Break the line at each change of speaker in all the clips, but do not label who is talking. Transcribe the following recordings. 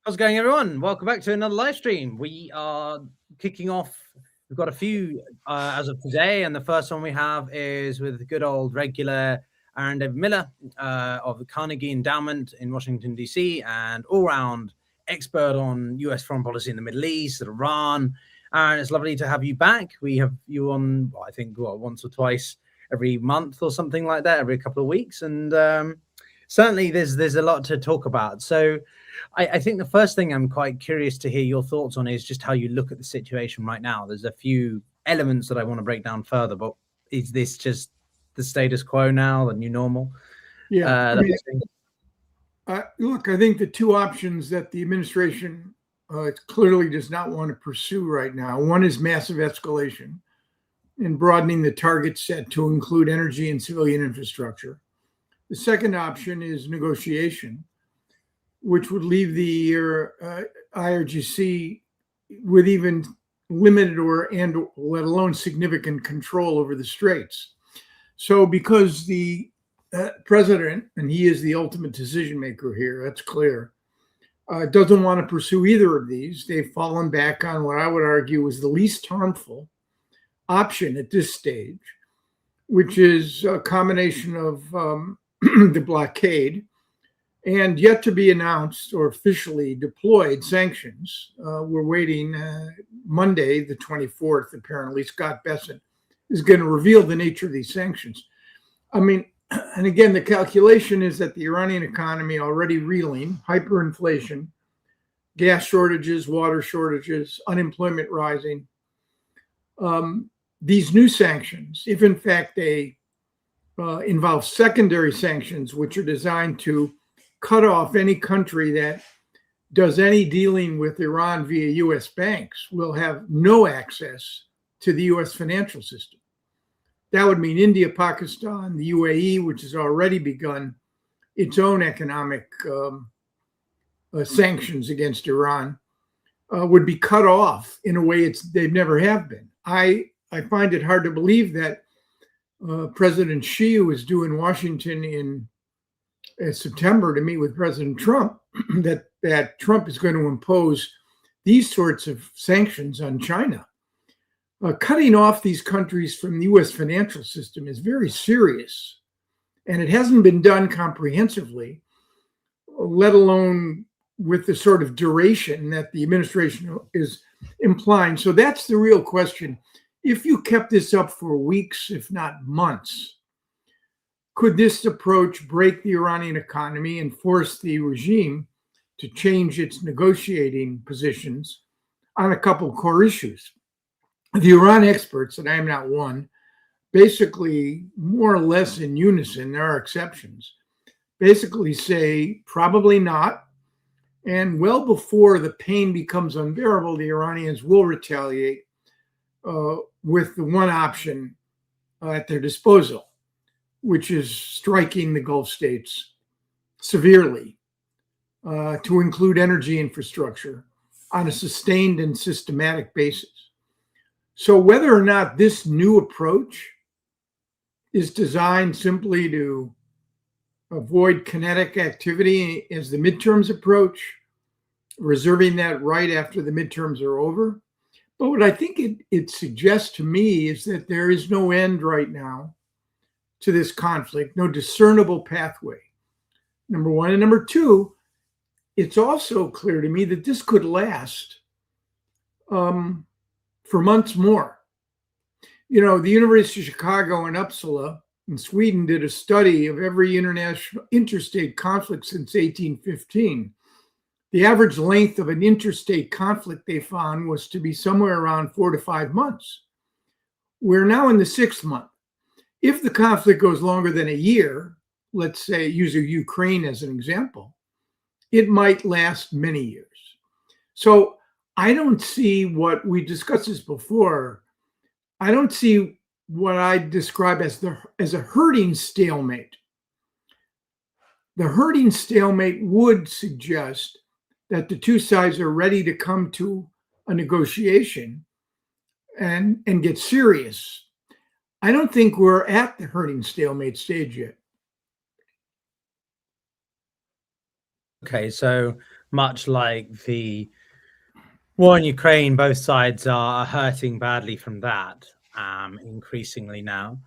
How's it going, everyone? Welcome back to another live stream. We are kicking off. We've got a few as of today, and the first one we have is with the good old regular Aaron David Miller of the Carnegie Endowment in Washington, D.C., and all-round expert on U.S. foreign policy in the Middle East and Iran. Aaron, it's lovely to have you back. We have you on, I think, once or twice every month or something like that, every couple of weeks, and certainly there's a lot to talk about. So I think the first thing I'm quite curious to hear your thoughts on is just how you look at the situation right now. There's a few elements that I want to break down further, but is this just the status quo now, the new normal?
Yeah. Look, I think the two options that the administration clearly does not want to pursue right now, one is massive escalation and broadening the target set to include energy and civilian infrastructure. The second option is negotiation, which would leave the IRGC with even limited and let alone significant control over the straits. So because the president, and he is the ultimate decision maker here, that's clear, doesn't want to pursue either of these. They've fallen back on what I would argue is the least harmful option at this stage, which is a combination of the blockade and yet to be announced or officially deployed sanctions. We're waiting Monday, the 24th, apparently. Scott Bessent is going to reveal the nature of these sanctions. I mean, and again, the calculation is that the Iranian economy already reeling, hyperinflation, gas shortages, water shortages, unemployment rising. These new sanctions, if in fact they involve secondary sanctions, which are designed to cut off any country that does any dealing with Iran via U.S. banks, will have no access to the U.S. financial system. That would mean India, Pakistan, the UAE, which has already begun its own economic sanctions against Iran, would be cut off in a way they've never have been. I find it hard to believe that President Xi, who is due in Washington in September to meet with President Trump, that Trump is going to impose these sorts of sanctions on China. Cutting off these countries from the U.S. financial system is very serious, and it hasn't been done comprehensively, let alone with the sort of duration that the administration is implying. So that's the real question. If you kept this up for weeks, if not months, could this approach break the Iranian economy and force the regime to change its negotiating positions on a couple of core issues? The Iran experts, and I am not one, basically more or less in unison, there are exceptions, basically say probably not. And well before the pain becomes unbearable, the Iranians will retaliate with the one option at their disposal, which is striking the Gulf states severely to include energy infrastructure on a sustained and systematic basis. So whether or not this new approach is designed simply to avoid kinetic activity as the midterms approach, reserving that right after the midterms are over. But what I think it suggests to me is that there is no end right now to this conflict, no discernible pathway, number one. And number two, it's also clear to me that this could last for months more. You know, the University of Chicago and Uppsala in Sweden did a study of every interstate conflict since 1815. The average length of an interstate conflict they found was to be somewhere around 4 to 5 months. We're now in the 6th month. If the conflict goes longer than a year, let's say use Ukraine as an example, it might last many years. So I don't see what we discussed this before. I don't see what I describe as a herding stalemate. The herding stalemate would suggest that the two sides are ready to come to a negotiation and get serious. I don't think we're at the herding stalemate stage yet.
Okay, so much like the war in Ukraine, both sides are hurting badly from that, increasingly now.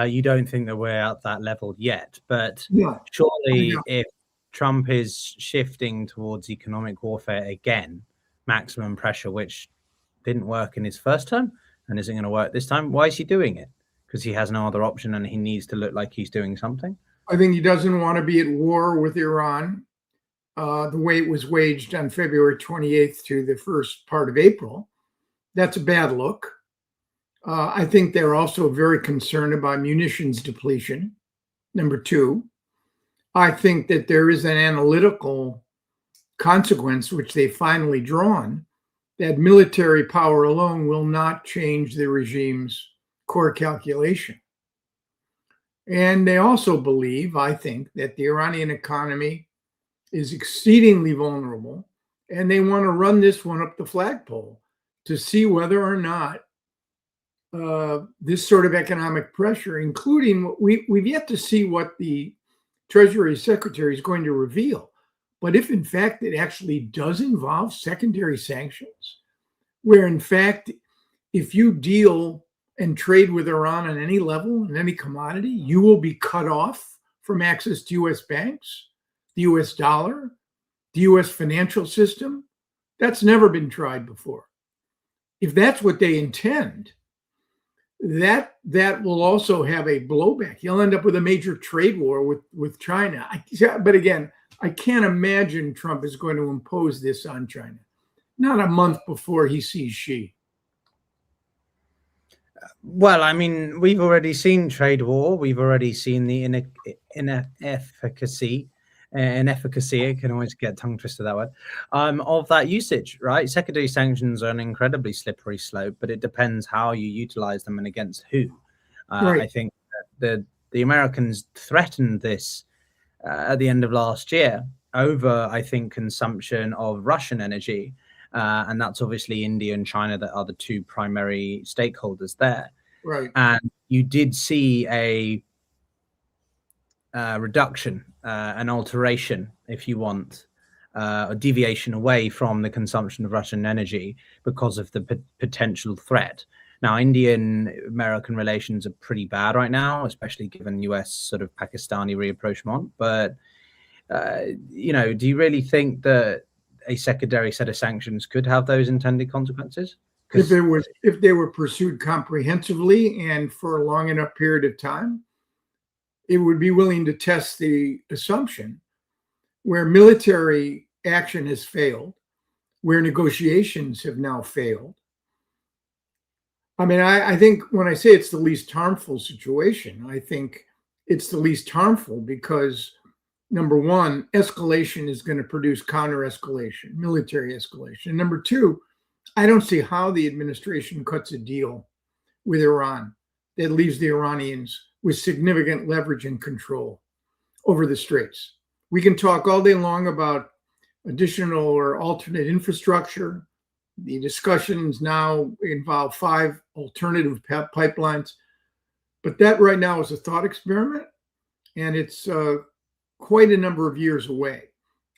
You don't think that we're at that level yet, but
No,
surely if Trump is shifting towards economic warfare again, maximum pressure, which didn't work in his first term and isn't going to work this time, why is he doing it? Because he has no other option and he needs to look like he's doing something?
I think he doesn't want to be at war with Iran the way it was waged on February 28th to the first part of April. That's a bad look. I think they're also very concerned about munitions depletion. Number two, I think that there is an analytical consequence, which they've finally drawn, that military power alone will not change the regime's core calculation. And they also believe, I think, that the Iranian economy is exceedingly vulnerable, and they want to run this one up the flagpole to see whether or not this sort of economic pressure, including we've yet to see what the Treasury Secretary is going to reveal. But if in fact it actually does involve secondary sanctions, where in fact, if you deal and trade with Iran on any level, in any commodity, you will be cut off from access to US banks, the US dollar, the US financial system. That's never been tried before. If that's what they intend, that will also have a blowback. You'll end up with a major trade war with China. But again, I can't imagine Trump is going to impose this on China. Not a month before he sees Xi.
Well, I mean, we've already seen trade war. We've already seen the inefficacy. I can always get tongue twisted that word, of that usage, right? Secondary sanctions are an incredibly slippery slope, but it depends how you utilize them and against who.
Right.
I think that the Americans threatened this at the end of last year over, I think, consumption of Russian energy. And that's obviously India and China that are the two primary stakeholders there.
Right.
And you did see a reduction, an alteration, if you want, a deviation away from the consumption of Russian energy because of the potential threat. Now, Indian-American relations are pretty bad right now, especially given US sort of Pakistani rapprochement. But, do you really think that a secondary set of sanctions could have those intended consequences?
If they were pursued comprehensively and for a long enough period of time, it would be willing to test the assumption where military action has failed, where negotiations have now failed. I mean, I think when I say it's the least harmful situation, I think it's the least harmful because, number one, escalation is going to produce counter-escalation, military escalation. Number two, I don't see how the administration cuts a deal with Iran that leaves the Iranians with significant leverage and control over the straits. We can talk all day long about additional or alternate infrastructure. The discussions now involve 5 alternative pipelines, but that right now is a thought experiment, and it's quite a number of years away.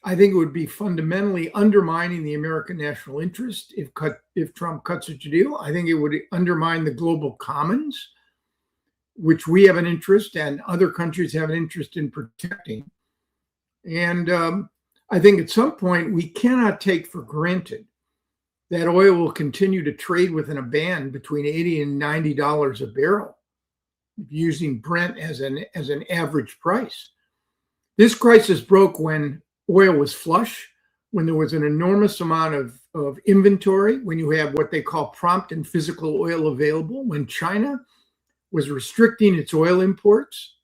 I think it would be fundamentally undermining the American national interest if Trump cuts such a deal. I think it would undermine the global commons, which we have an interest and other countries have an interest in protecting. And I think at some point we cannot take for granted that oil will continue to trade within a band between $80 and $90 a barrel, using Brent as an average price. This crisis broke when oil was flush, when there was an enormous amount of inventory, when you have what they call prompt and physical oil available, when China was restricting its oil imports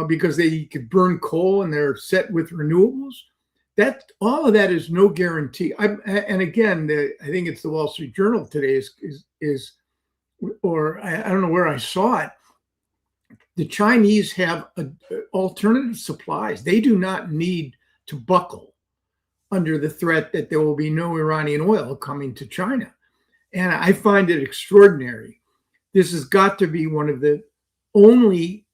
because they could burn coal and they're set with renewables. That all of that is no guarantee. And again, I think it's the Wall Street Journal today or I don't know where I saw it. The Chinese have alternative supplies. They do not need to buckle under the threat that there will be no Iranian oil coming to China. And I find it extraordinary. This has got to be one of the only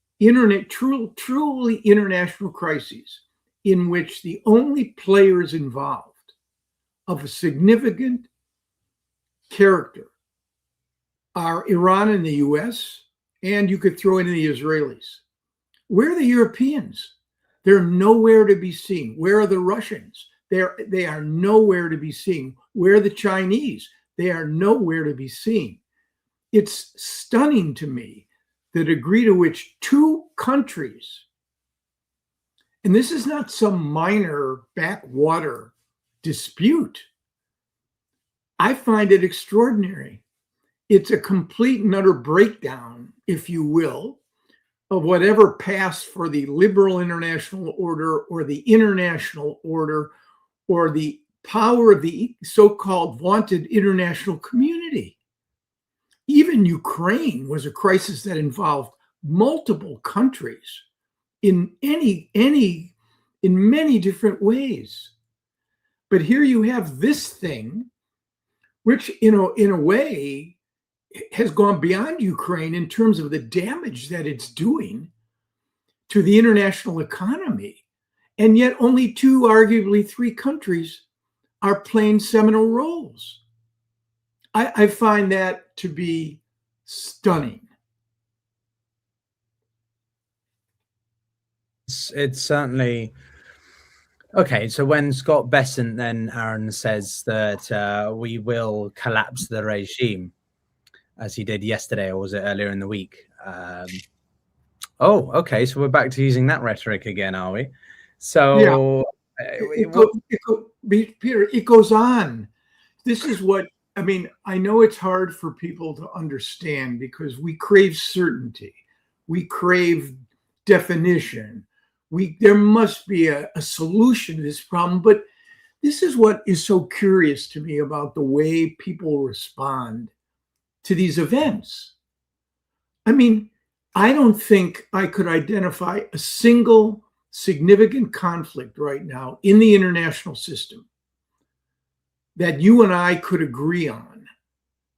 truly international crises in which the only players involved of a significant character are Iran and the US, and you could throw in the Israelis. Where are the Europeans? They're nowhere to be seen. Where are the Russians? They are nowhere to be seen. Where are the Chinese? They are nowhere to be seen. It's stunning to me the degree to which two countries, and this is not some minor backwater dispute, I find it extraordinary. It's a complete and utter breakdown, if you will, of whatever passed for the liberal international order or the international order or the power of the so-called vaunted international community. Even Ukraine was a crisis that involved multiple countries in many different ways. But here you have this thing, which in a way has gone beyond Ukraine in terms of the damage that it's doing to the international economy. And yet only two, arguably three countries are playing seminal roles. I find that to be stunning.
It's certainly okay. So when Scott Bessent then, Aaron, says that we will collapse the regime, as he did yesterday, or was it earlier in the week? Oh, okay. So we're back to using that rhetoric again, are we? So
Peter, it goes on. This is what, I mean, I know it's hard for people to understand because we crave certainty. We crave definition. There must be a solution to this problem. But this is what is so curious to me about the way people respond to these events. I mean, I don't think I could identify a single significant conflict right now in the international system that you and I could agree on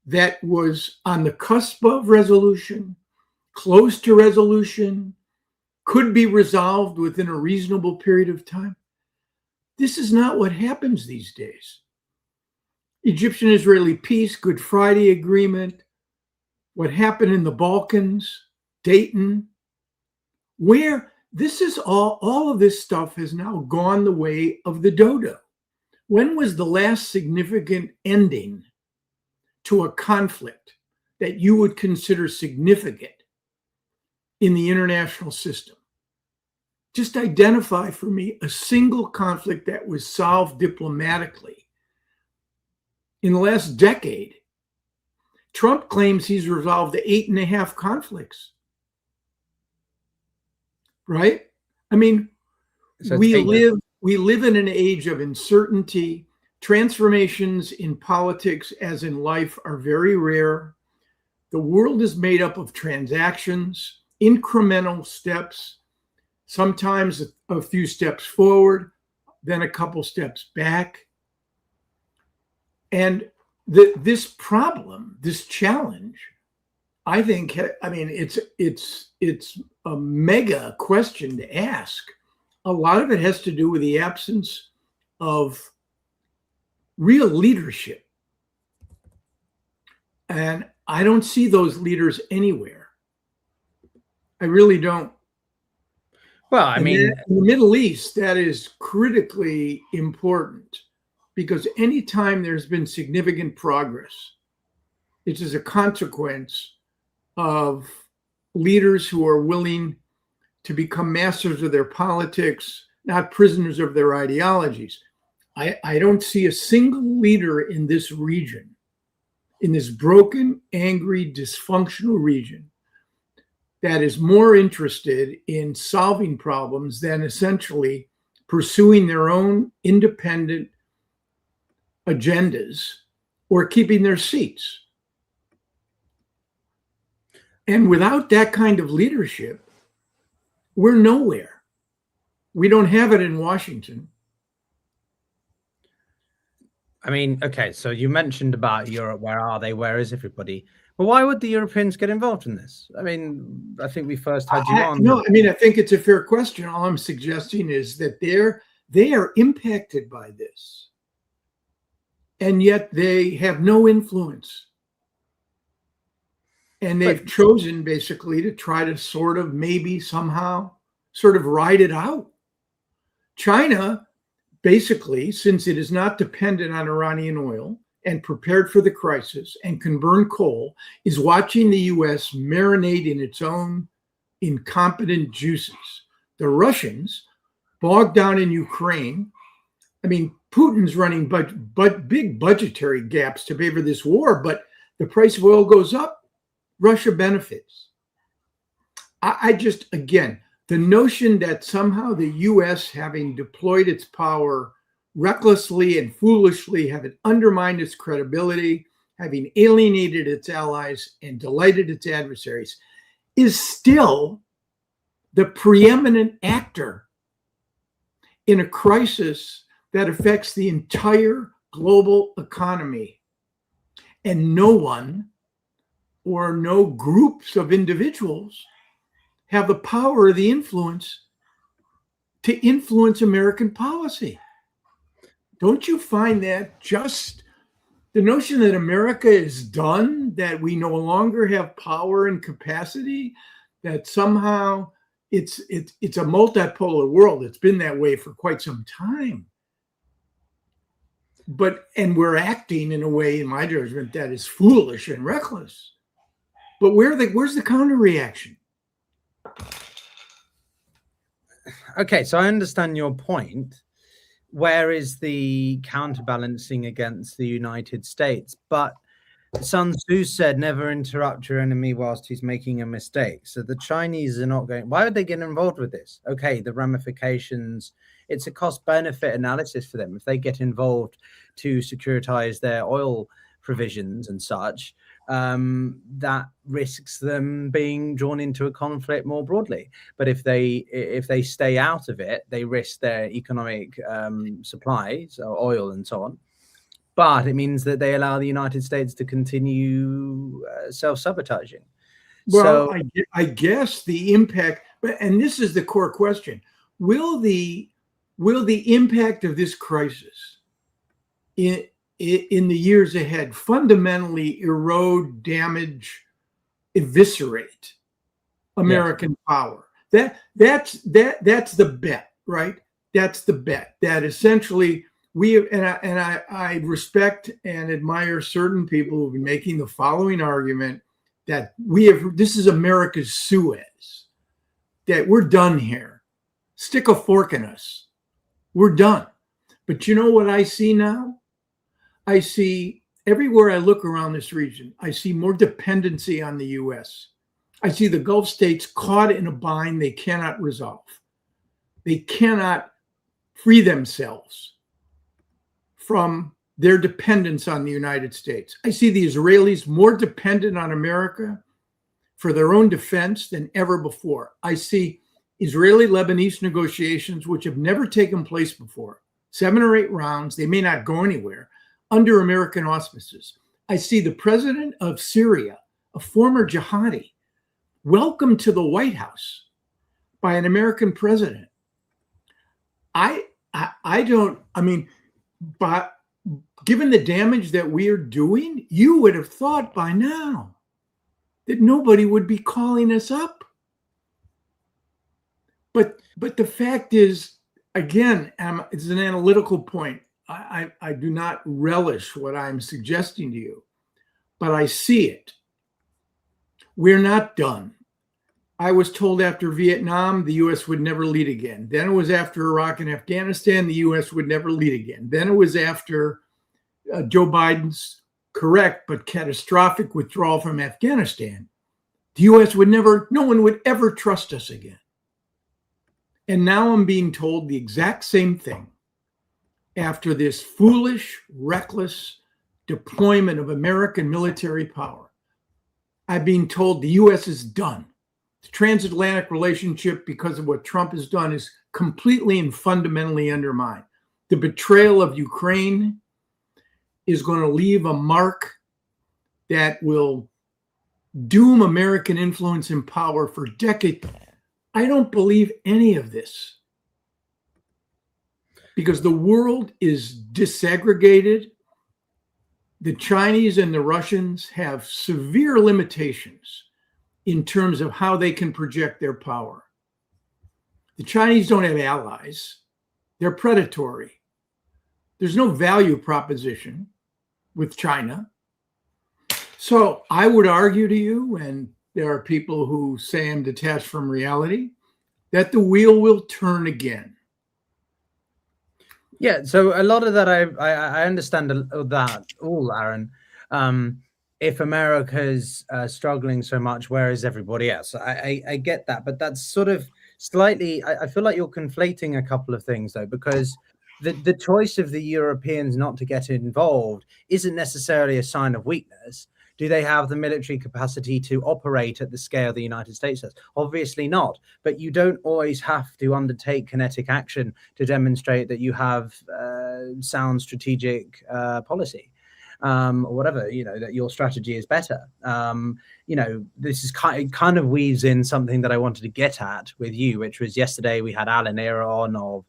that was on the cusp of resolution, close to resolution, could be resolved within a reasonable period of time. This is not what happens these days. Egyptian-Israeli peace, Good Friday Agreement, what happened in the Balkans, Dayton, where this is all of this stuff has now gone the way of the dodo. When was the last significant ending to a conflict that you would consider significant in the international system? Just identify for me a single conflict that was solved diplomatically in the last decade. Trump claims he's resolved 8.5 conflicts. Right? I mean, so we live in an age of uncertainty. Transformations in politics, as in life, are very rare. The world is made up of transactions, incremental steps, sometimes a few steps forward, then a couple steps back. And this problem, this challenge, I think, I mean, it's a mega question to ask. A lot of it has to do with the absence of real leadership. And I don't see those leaders anywhere. I really don't.
Well, I mean,
in the Middle East, that is critically important because anytime there's been significant progress, it's as a consequence of leaders who are willing to become masters of their politics, not prisoners of their ideologies. I don't see a single leader in this region, in this broken, angry, dysfunctional region, that is more interested in solving problems than essentially pursuing their own independent agendas or keeping their seats. And without that kind of leadership, we're nowhere. We don't have it in Washington.
I mean, okay, so you mentioned about Europe. Where are they? Where is everybody? But why would the Europeans get involved in this? I mean, I think we first had you on.
No, I mean, I think it's a fair question. All I'm suggesting is that they are impacted by this. and yet they have no influence. And they've chosen basically to try to sort of maybe somehow sort of ride it out. China, basically, since it is not dependent on Iranian oil and prepared for the crisis and can burn coal, is watching the US marinate in its own incompetent juices. The Russians, bogged down in Ukraine, I mean, Putin's running big budgetary gaps to pay for this war, but the price of oil goes up, Russia benefits. I just, again, the notion that somehow the US, having deployed its power recklessly and foolishly, having undermined its credibility, having alienated its allies and delighted its adversaries, is still the preeminent actor in a crisis that affects the entire global economy. And no one or no groups of individuals have the power or the influence to influence American policy. Don't you find that just the notion that America is done, that we no longer have power and capacity, that somehow it's a multipolar world? It's been that way for quite some time. And we're acting in a way, in my judgment, that is foolish and reckless. But where's the counter reaction?
Okay, so I understand your point. Where is the counterbalancing against the United States? But Sun Tzu said, never interrupt your enemy whilst he's making a mistake. So the Chinese are not going, why would they get involved with this? Okay, the ramifications, it's a cost-benefit analysis for them. If they get involved to securitize their oil provisions and such, that risks them being drawn into a conflict more broadly. But if they stay out of it, they risk their economic supply, so oil and so on. But it means that they allow the United States to continue self-sabotaging.
Well, so, I guess the impact, and this is the core question: will the impact of this crisis in the years ahead fundamentally erode, damage, eviscerate American power? That's the bet, right? That's the bet. That essentially I respect and admire certain people who've been making the following argument that this is America's Suez, that we're done here. Stick a fork in us. We're done. But you know what I see now? I see everywhere I look around this region, I see more dependency on the US. I see the Gulf states caught in a bind they cannot resolve. They cannot free themselves from their dependence on the United States. I see the Israelis more dependent on America for their own defense than ever before. I see Israeli-Lebanese negotiations, which have never taken place before, 7 or 8 rounds, they may not go anywhere, under American auspices. I see the president of Syria, a former jihadi, welcomed to the White House by an American president. But given the damage that we are doing, you would have thought by now that nobody would be calling us up. But the fact is, again, it's an analytical point. I do not relish what I'm suggesting to you, but I see it. We're not done. I was told after Vietnam, the U.S. would never lead again. Then it was after Iraq and Afghanistan, the U.S. would never lead again. Then it was after Joe Biden's correct but catastrophic withdrawal from Afghanistan. The U.S. no one would ever trust us again. And now I'm being told the exact same thing after this foolish, reckless deployment of American military power. I'm being told the U.S. is done. The transatlantic relationship, because of what Trump has done, is completely and fundamentally undermined. The betrayal of Ukraine is going to leave a mark that will doom American influence and power for decades. I don't believe any of this, because the world is disaggregated. the Chinese and the Russians have severe limitations in terms of how they can project their power. The Chinese don't have allies. They're predatory. There's no value proposition with China. So I would argue to you, and there are people who say I'm detached from reality, that the wheel will turn again.
Yeah, so a lot of that I understand that all, Aaron. If America's struggling so much, where is everybody else? I get that, but that's sort of slightly. I feel like you're conflating a couple of things though, because the choice of the Europeans not to get involved isn't necessarily a sign of weakness. Do they have the military capacity to operate at the scale the United States has? Obviously not. But you don't always have to undertake kinetic action to demonstrate that you have sound strategic policy. Or whatever, that your strategy is better. This is kind of weaves in something that I wanted to get at with you, which was yesterday we had Alan Era on of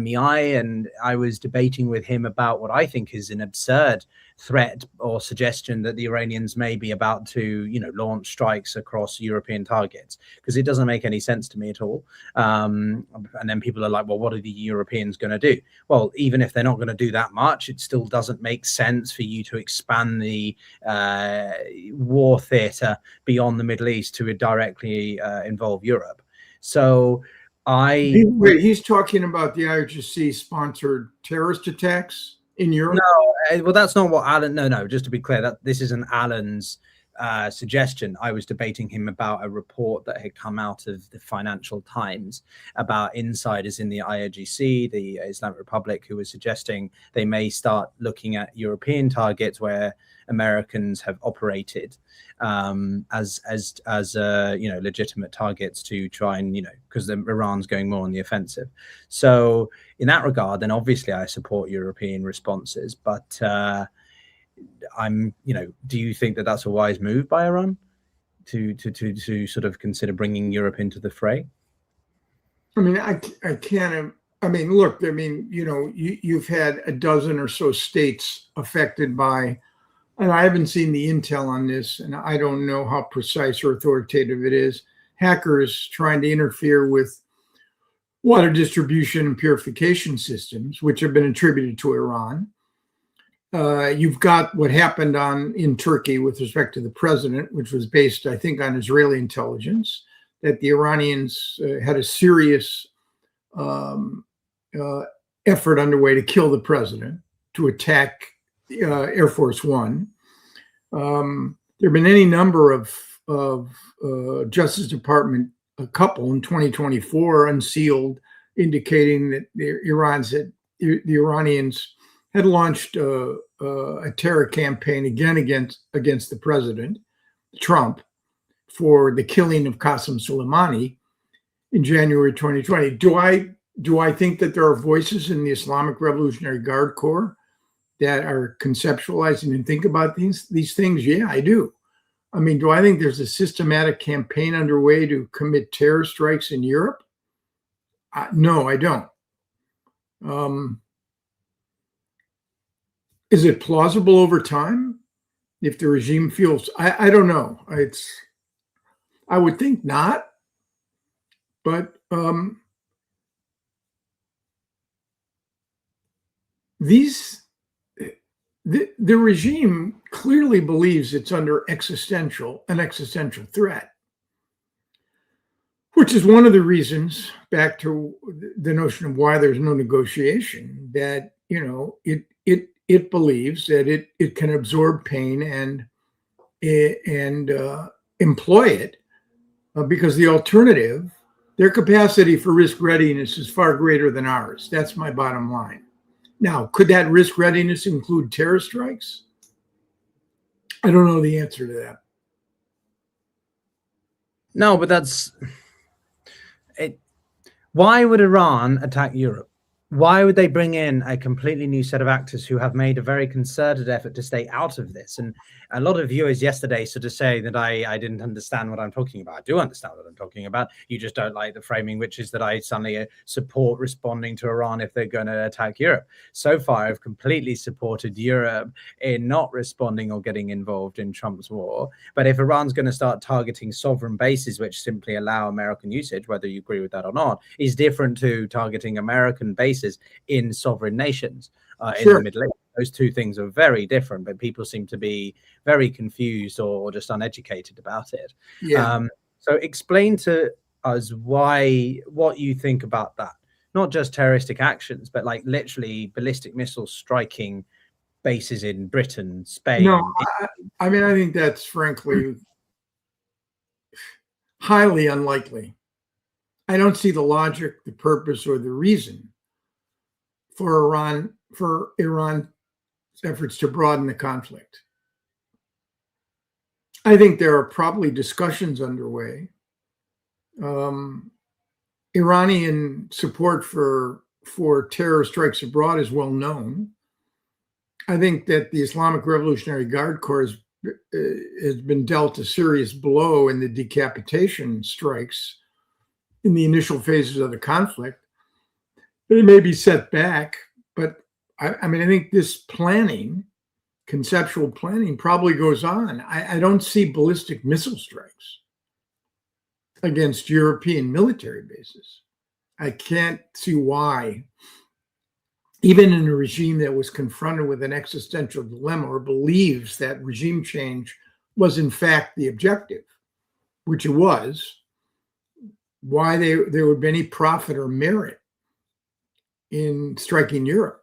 MEI, and I was debating with him about what I think is an absurd threat or suggestion that the Iranians may be about to, launch strikes across European targets, because it doesn't make any sense to me at all. And then people are like, well, what are the Europeans going to do? Well, even if they're not going to do that much, it still doesn't make sense for you to expand the war theater beyond the Middle East to directly involve Europe. So
he's talking about the IRGC sponsored terrorist attacks in Europe.
No, well, that's not what Alan. No. Just to be clear, that this isn't Alan's suggestion. I was debating him about a report that had come out of the Financial Times about insiders in the IRGC, the Islamic Republic, who was suggesting they may start looking at European targets where Americans have operated as legitimate targets to try and, because Iran's going more on the offensive. So in that regard, then obviously I support European responses, but do you think that that's a wise move by Iran to sort of consider bringing Europe into the fray?
I mean, I can't. I mean, look. I mean, you've had a dozen or so states affected by, and I haven't seen the intel on this, and I don't know how precise or authoritative it is. Hackers trying to interfere with water distribution and purification systems, which have been attributed to Iran. You've got what happened in Turkey with respect to the president, which was based, I think, on Israeli intelligence, that the Iranians had a serious effort underway to kill the president, to attack Air Force One. There have been any number of Justice Department, a couple in 2024, unsealed, indicating that the Iranians had launched a terror campaign again against the president, Trump, for the killing of Qasem Soleimani in January 2020. Do I think that there are voices in the Islamic Revolutionary Guard Corps that are conceptualizing and think about these things? Yeah, I do. I mean, do I think there's a systematic campaign underway to commit terror strikes in Europe? No, I don't. Is it plausible over time if the regime feels? I don't know. I would think not, but the regime clearly believes it's under an existential threat, which is one of the reasons, back to the notion of why there's no negotiation, that it believes that it can absorb pain and employ it, because the alternative, their capacity for risk readiness is far greater than ours. That's my bottom line. Now, could that risk readiness include terror strikes? I don't know the answer to that.
No, but that's it. Why would Iran attack Europe? why would they bring in a completely new set of actors who have made a very concerted effort to stay out of this? And a lot of viewers yesterday sort of say that I didn't understand what I'm talking about. I do understand what I'm talking about. You just don't like the framing, which is that I suddenly support responding to Iran if they're going to attack Europe. So far, I've completely supported Europe in not responding or getting involved in Trump's war. But if Iran's going to start targeting sovereign bases, which simply allow American usage, whether you agree with that or not, is different to targeting American bases in sovereign nations in the Middle East. Those two things are very different, but people seem to be very confused or just uneducated about it.
Yeah.
So explain to us what you think about that. Not just terroristic actions, but like literally ballistic missiles striking bases in Britain, Spain.
No, I mean, I think that's frankly highly unlikely. I don't see the logic, the purpose, or the reason for Iran's efforts to broaden the conflict. I think there are probably discussions underway. Iranian support for terror strikes abroad is well known. I think that the Islamic Revolutionary Guard Corps has been dealt a serious blow in the decapitation strikes in the initial phases of the conflict. It may be set back, but I mean, I think this planning, conceptual planning, probably goes on. I don't see ballistic missile strikes against European military bases. I can't see why, even in a regime that was confronted with an existential dilemma or believes that regime change was in fact the objective, which it was, why there would be any profit or merit in striking Europe.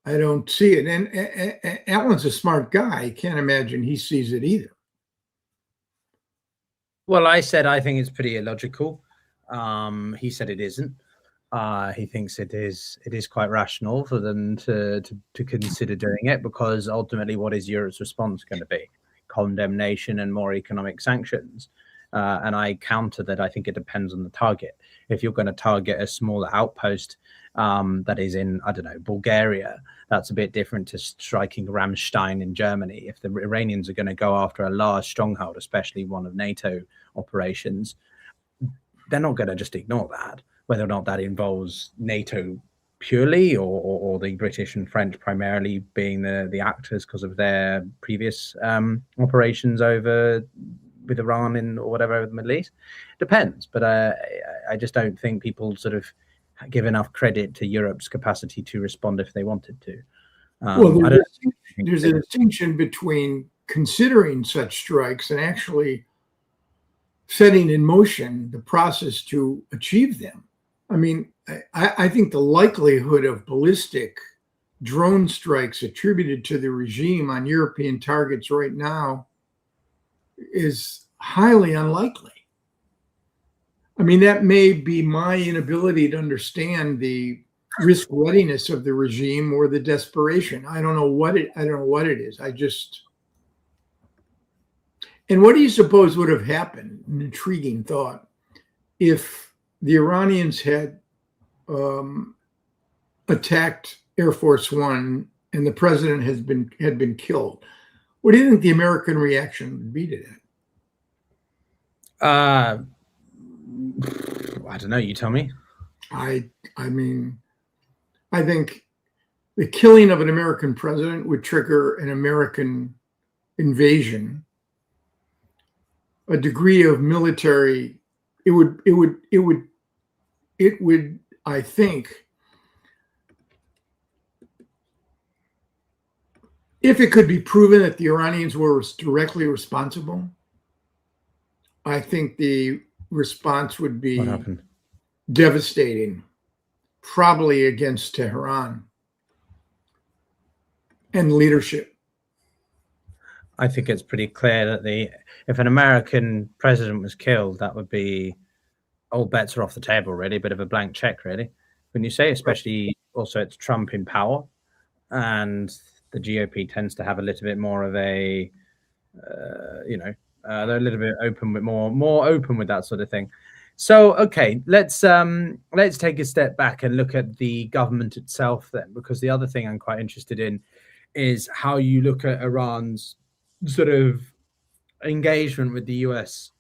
I don't see it. And Alan's a smart guy. I can't imagine he sees it either.
Well, I said I think it's pretty illogical. He said it isn't. He thinks it is quite rational for them to consider doing it, because ultimately, what is Europe's response going to be? Condemnation and more economic sanctions. And I counter that. I think it depends on the target. If you're going to target a smaller outpost that is in, I don't know, Bulgaria, that's a bit different to striking Ramstein in Germany. If the Iranians are going to go after a large stronghold, especially one of NATO operations, they're not going to just ignore that, whether or not that involves NATO purely or the British and French primarily being the actors because of their previous operations over with Iran or whatever over the Middle East. Depends, but I just don't think people sort of give enough credit to Europe's capacity to respond if they wanted to.
Well, there's a distinction between considering such strikes and actually setting in motion the process to achieve them. I mean, I think the likelihood of ballistic drone strikes attributed to the regime on European targets right now is highly unlikely. I mean, that may be my inability to understand the risk readiness of the regime or the desperation. I don't know what it is. And what do you suppose would have happened? An intriguing thought. If the Iranians had attacked Air Force One and the president had been killed, what do you think the American reaction would be to that?
I don't know. You tell me.
I mean, I think the killing of an American president would trigger an American invasion. A degree of military, it would, I think, if it could be proven that the Iranians were directly responsible, I think the response would be devastating, probably against Tehran and leadership.
I think it's pretty clear that if an American president was killed, that would be all bets are off the table, really. A bit of a blank check, really. When you say, especially also it's Trump in power, and the GOP tends to have a little bit more of a, they're a little bit open with more open with that sort of thing. So, okay, let's take a step back and look at the government itself then, because the other thing I'm quite interested in is how you look at Iran's sort of engagement with the US.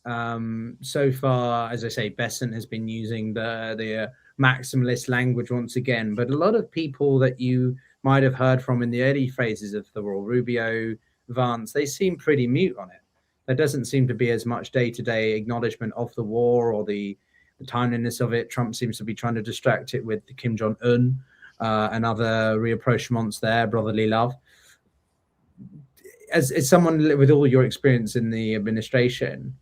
So far, as I say, Besant has been using the maximalist language once again, but a lot of people that you might have heard from in the early phases of the war, Rubio, Vance, they seem pretty mute on it. There doesn't seem to be as much day-to-day acknowledgement of the war or the timeliness of it. Trump seems to be trying to distract it with Kim Jong-un and other rapprochements there, brotherly love. As someone with all your experience in the administration,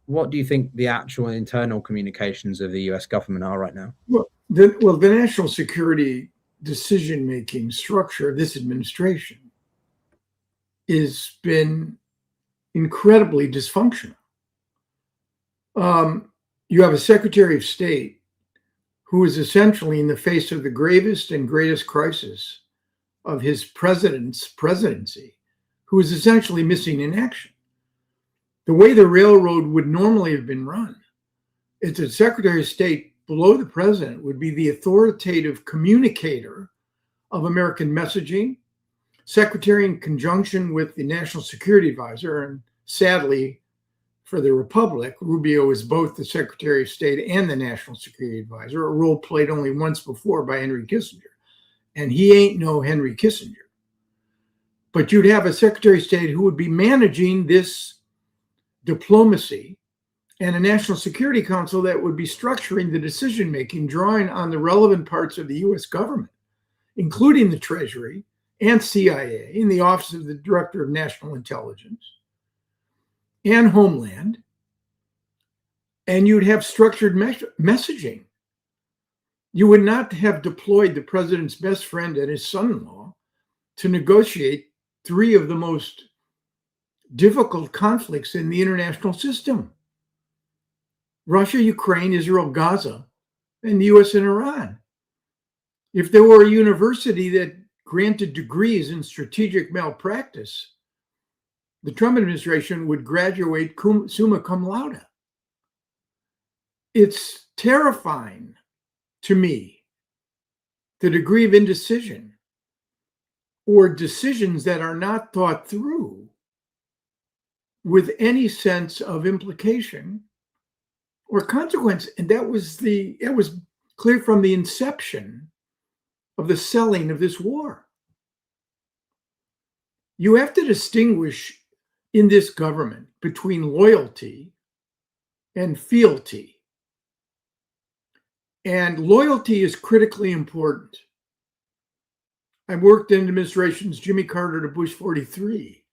what do you think the actual internal communications of the US government are right now?
Well, the national security decision-making structure of this administration has been incredibly dysfunctional. You have a Secretary of State who is essentially, in the face of the gravest and greatest crisis of his presidency, who is essentially missing in action. The way the railroad would normally have been run is that Secretary of State below the president would be the authoritative communicator of American messaging, secretary in conjunction with the National Security Advisor. And sadly, for the Republic, Rubio is both the Secretary of State and the National Security Advisor, a role played only once before by Henry Kissinger. And he ain't no Henry Kissinger. But you'd have a Secretary of State who would be managing this diplomacy and a National Security Council that would be structuring the decision-making, drawing on the relevant parts of the U.S. government, including the Treasury and CIA and the Office of the Director of National Intelligence and Homeland. And you'd have structured messaging. You would not have deployed the president's best friend and his son-in-law to negotiate three of the most difficult conflicts in the international system: Russia, Ukraine, Israel, Gaza, and the US and Iran. If there were a university that granted degrees in strategic malpractice, the Trump administration would graduate summa cum laude. It's terrifying to me, the degree of indecision or decisions that are not thought through with any sense of implication or consequence. And it was clear from the inception of the selling of this war. You have to distinguish in this government between loyalty and fealty. And loyalty is critically important. I worked in administrations, Jimmy Carter to Bush 43,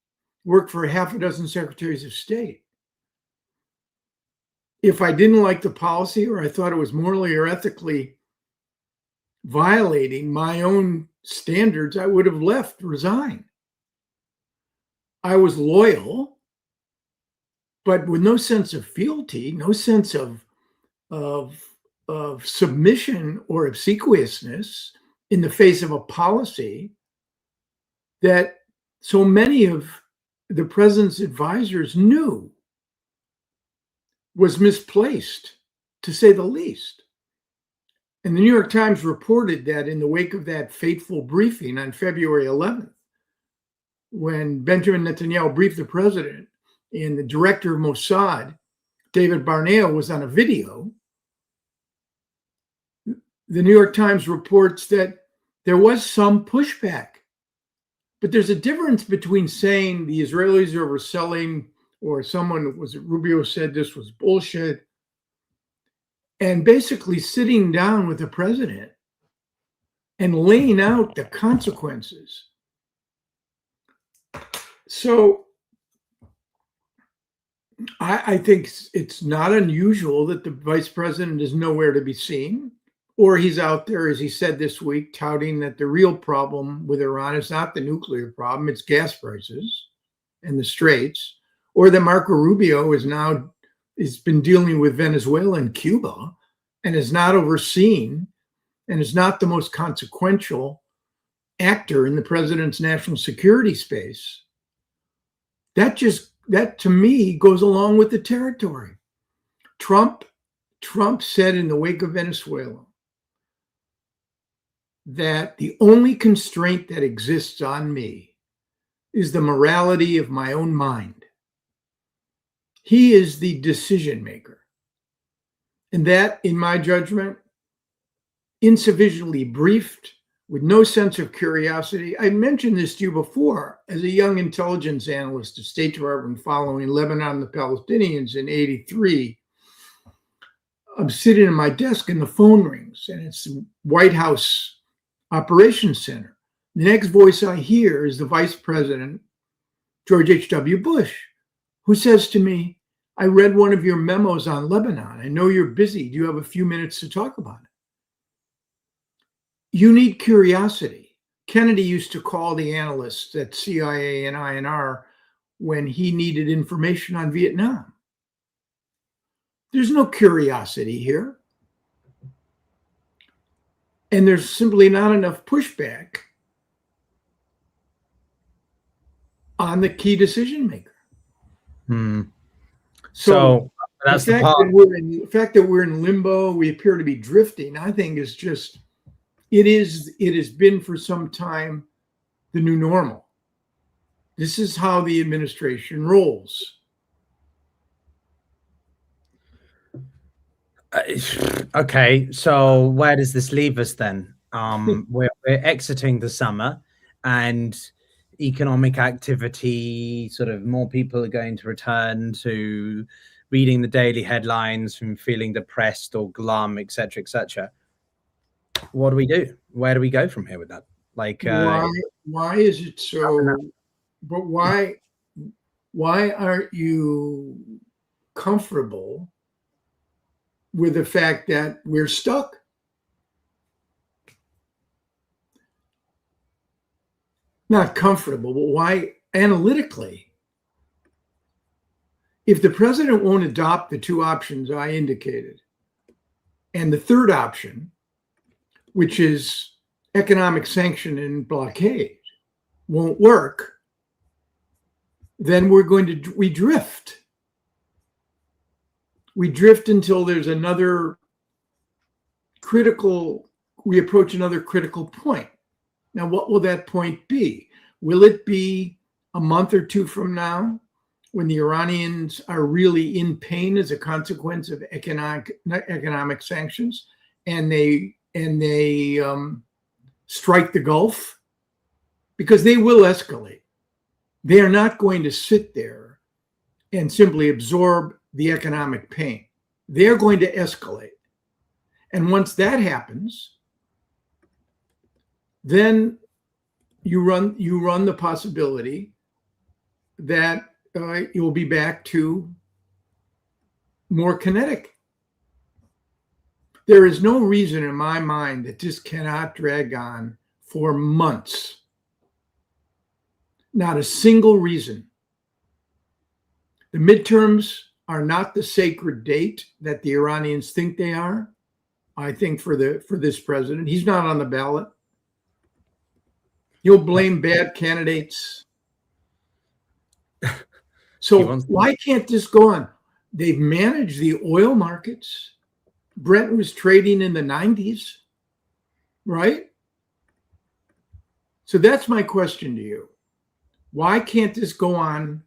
worked for half a dozen secretaries of state. If I didn't like the policy or I thought it was morally or ethically violating my own standards, I would have left, resigned. I was loyal, but with no sense of fealty, no sense of submission or obsequiousness in the face of a policy that so many of the president's advisors knew was misplaced, to say the least. And the New York Times reported that in the wake of that fateful briefing on February 11th, when Benjamin Netanyahu briefed the president and the director of Mossad, David Barnea, was on a video, the New York Times reports that there was some pushback. But there's a difference between saying the Israelis are overselling, or someone, was it Rubio, said this was bullshit, and basically sitting down with the president and laying out the consequences. So I think it's not unusual that the vice president is nowhere to be seen, or he's out there, as he said this week, touting that the real problem with Iran is not the nuclear problem, it's gas prices and the straits, or that Marco Rubio has been dealing with Venezuela and Cuba and is not overseen and is not the most consequential actor in the president's national security space. That to me goes along with the territory. Trump Trump said in the wake of Venezuela that the only constraint that exists on me is the morality of my own mind. He is the decision maker. And that, in my judgment, insufficiently briefed, with no sense of curiosity. I mentioned this to you before. As a young intelligence analyst at State Department following Lebanon and the Palestinians in '83, I'm sitting at my desk and the phone rings, and it's the White House Operations Center. The next voice I hear is the Vice President, George H.W. Bush, who says to me, I read one of your memos on Lebanon. I know you're busy. Do you have a few minutes to talk about it? You need curiosity. Kennedy used to call the analysts at CIA and INR when he needed information on Vietnam. There's no curiosity here. And there's simply not enough pushback on the key decision maker.
So that's the part.
The fact that we're in limbo, we appear to be drifting, I think is just, it has been for some time the new normal. This is how the administration rolls.
Okay, so where does this leave us then? We're exiting the summer, and economic activity, sort of more people are going to return to reading the daily headlines from feeling depressed or glum, etc., etc. What do we do? Where do we go from here with that? Like,
why is it so? But why aren't you comfortable with the fact that we're stuck? Not comfortable, but why analytically? If the president won't adopt the two options I indicated, and the third option, which is economic sanction and blockade, won't work, then we drift. We drift until there's we approach another critical point. Now, what will that point be? Will it be a month or two from now when the Iranians are really in pain as a consequence of economic sanctions and they strike the Gulf? Because they will escalate. They are not going to sit there and simply absorb the economic pain. They're going to escalate. And once that happens, then you run the possibility that you'll be back to more kinetic. There is no reason in my mind that this cannot drag on for months. Not a single reason. The midterms are not the sacred date that the Iranians think they are. I think for this president, he's not on the ballot. He'll blame bad candidates. So why can't this go on? They've managed the oil markets. Brent was trading in the 90s, right? So that's my question to you. Why can't this go on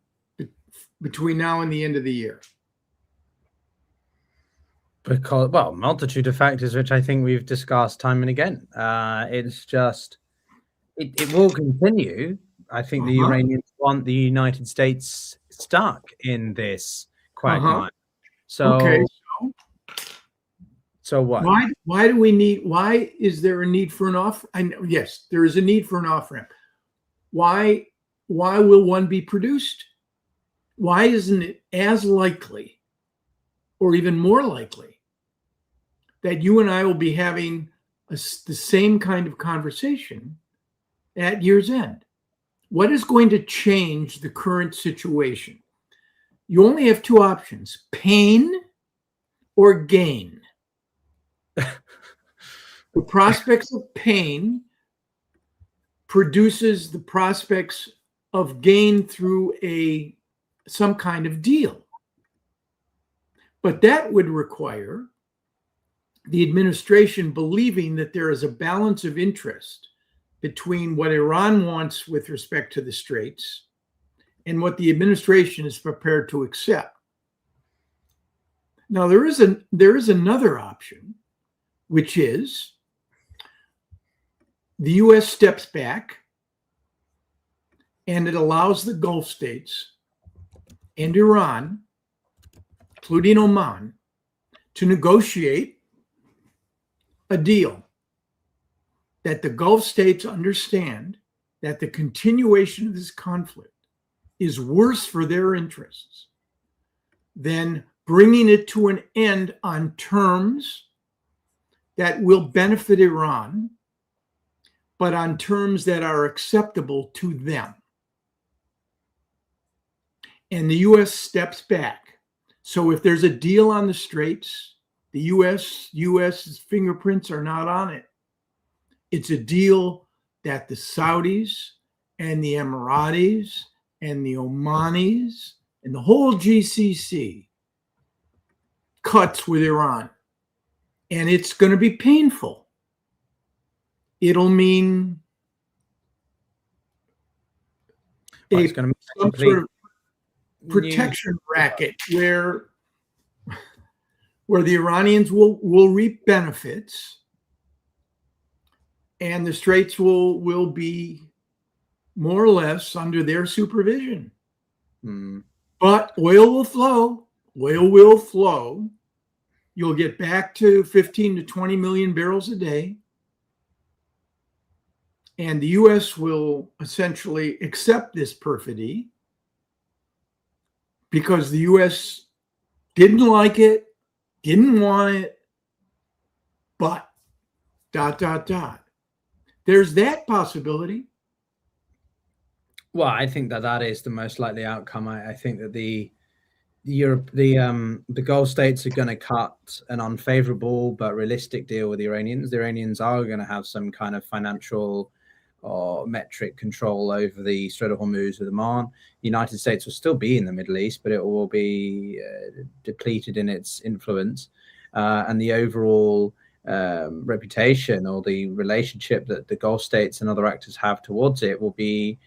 between now and the end of the year?
Because, well, multitude of factors, which I think we've discussed time and again. It's just, it will continue. I think the Iranians want the United States stuck in this quagmire. So,
okay.
So what?
Why is there a need for an off? Yes, there is a need for an off-ramp. Why will one be produced? Why isn't it as likely or even more likely that you and I will be having the same kind of conversation at year's end? What is going to change the current situation? You only have two options: pain or gain. The prospects of pain produces the prospects of gain through some kind of deal. But that would require the administration believing that there is a balance of interest between what Iran wants with respect to the Straits and what the administration is prepared to accept. Now, there is another option, which is the U.S. steps back and it allows the Gulf states and Iran, including Oman, to negotiate a deal that the Gulf states understand that the continuation of this conflict is worse for their interests than bringing it to an end on terms that will benefit Iran, but on terms that are acceptable to them. And the U.S. steps back. So if there's a deal on the Straits, the U.S.'s fingerprints are not on it. It's a deal that the Saudis and the Emiratis and the Omanis and the whole GCC cuts with Iran. And it's going to be painful. It'll mean some sort of protection racket where the Iranians will reap benefits and the Straits will be more or less under their supervision. But oil will flow. Oil will flow. You'll get back to 15 to 20 million barrels a day. And the U.S. will essentially accept this perfidy because the U.S. didn't like it, didn't want it, but ... There's that possibility.
Well, I think that is the most likely outcome. I think that the Gulf states are going to cut an unfavorable but realistic deal with the Iranians. The Iranians are going to have some kind of financial or metric control over the Strait of Hormuz with Oman. The United States will still be in the Middle East, but it will be depleted in its influence, and the overall reputation or the relationship that the Gulf states and other actors have towards it will be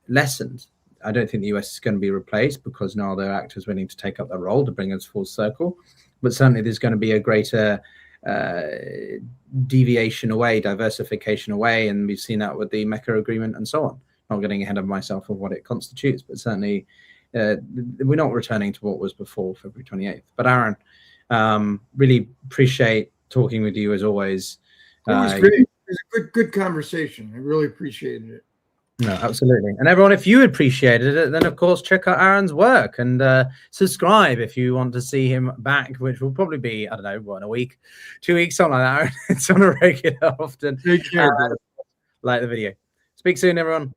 lessened. I don't think the US is going to be replaced because no other actors willing to take up that role to bring us full circle. But certainly there's going to be a greater deviation away, diversification away. And we've seen that with the Mecca agreement and so on. Not getting ahead of myself of what it constitutes, but certainly we're not returning to what was before February 28th. But Aaron, really appreciate talking with you as always.
It was great. It was a good conversation. I really appreciated it.
No, absolutely. And everyone, if you appreciated it, then of course check out Aaron's work and subscribe if you want to see him back, which will probably be, I don't know, in a week, 2 weeks, something like that. It's on a regular often.
Take care,
like the video. Speak soon, everyone.